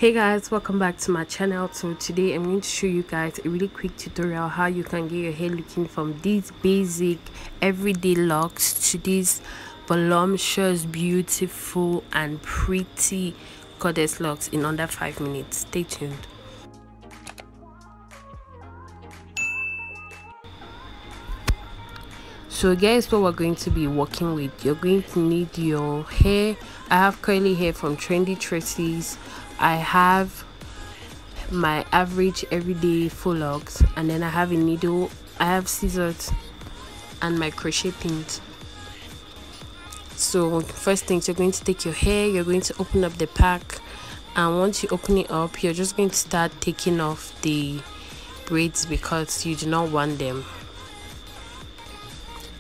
Hey guys, welcome back to my channel. So today I'm going to show you guys a really quick tutorial how you can get your hair looking from these basic everyday locks to these voluptuous, beautiful and pretty goddess locks in under 5 minutes. Stay tuned. So guys, what we're going to be working with, you're going to need your hair. I have curly hair from Trendy Tresses. I have my average everyday full locks, and then I have a needle, I have scissors and my crochet pins. So first things, you're going to take your hair, you're going to open up the pack, and once you open it up, you're just going to start taking off the braids because you do not want them.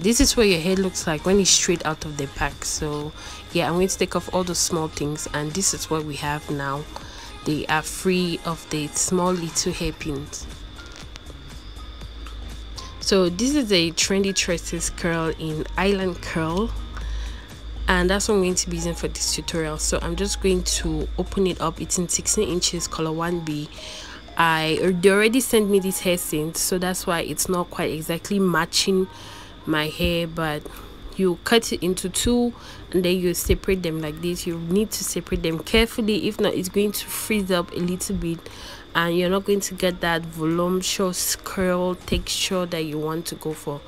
This is what your hair looks like when it's straight out of the pack. So yeah, I'm going to take off all the small things, and this is what we have now. They are free of the small little hairpins. So this is a Trendy Tresses curl in Island Curl, and that's what I'm going to be using for this tutorial. So I'm just going to open it up. It's in 16 inches color 1B. They already sent me this hair since, so that's why it's not quite exactly matching my hair, but you cut it into two and then you separate them like this. You need to separate them carefully, if not it's going to freeze up a little bit and you're not going to get that voluptuous curl texture that you want to go for.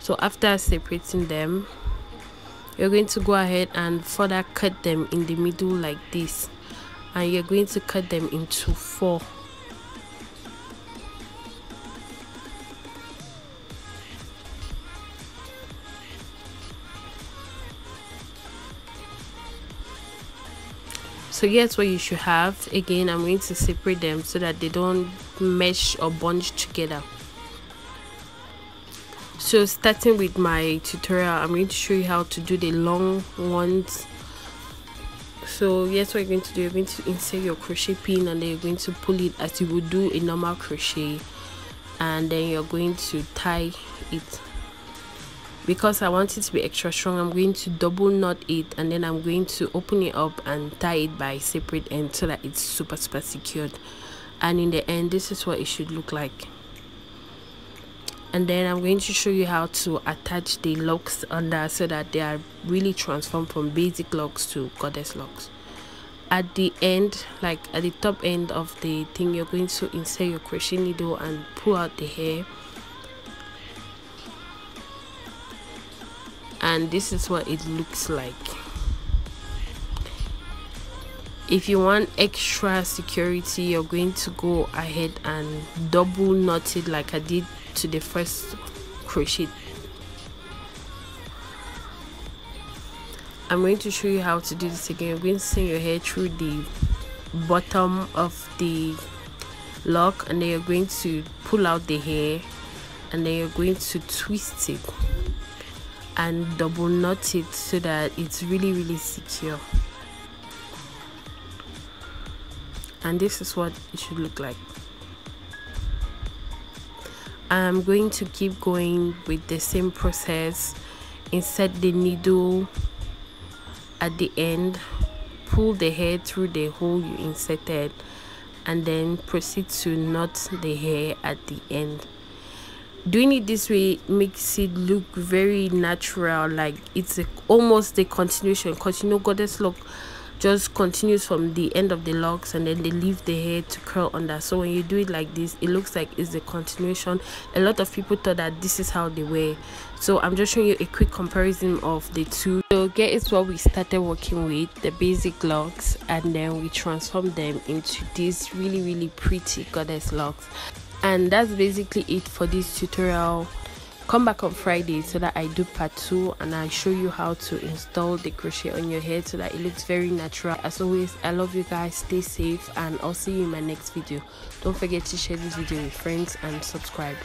So after separating them, you're going to go ahead and further cut them in the middle like this, and you're going to cut them into 4. So here's what you should have. Again, I'm going to separate them so that they don't mesh or bunch together. So starting with my tutorial, I'm going to show you how to do the long ones. So here's what you're going to do. You're going to insert your crochet pin, and then you're going to pull it as you would do a normal crochet, and then you're going to tie it. Because I want it to be extra strong, I'm going to double knot it, and then I'm going to open it up and tie it by separate ends so that it's super secured. And in the end, this is what it should look like. And then I'm going to show you how to attach the locks under so that they are really transformed from basic locks to goddess locks. At the end, like at the top end of the thing, you're going to insert your crochet needle and pull out the hair. And this is what it looks like. If you want extra security, you're going to go ahead and double knot it like I did to the first crochet. I'm going to show you how to do this again. You're going to send your hair through the bottom of the lock, and then you're going to pull out the hair, and then you're going to twist it and double knot it so that it's really secure. And this is what it should look like. I'm going to keep going with the same process. Insert the needle at the end, pull the hair through the hole you inserted, and then proceed to knot the hair at the end. Doing it this way makes it look very natural, like it's almost the continuation, because you know goddess lock just continues from the end of the locks and then they leave the hair to curl under. So when you do it like this, it looks like it's the continuation. A lot of people thought that this is how they wear, so I'm just showing you a quick comparison of the two. So here is what we started working with, the basic locks, and then we transformed them into these really pretty goddess locks. And that's basically it for this tutorial. Come back on Friday so that I do part 2 and I show you how to install the crochet on your head so that it looks very natural. As always, I love you guys, stay safe, and I'll see you in my next video. Don't forget to share this video with friends and subscribe.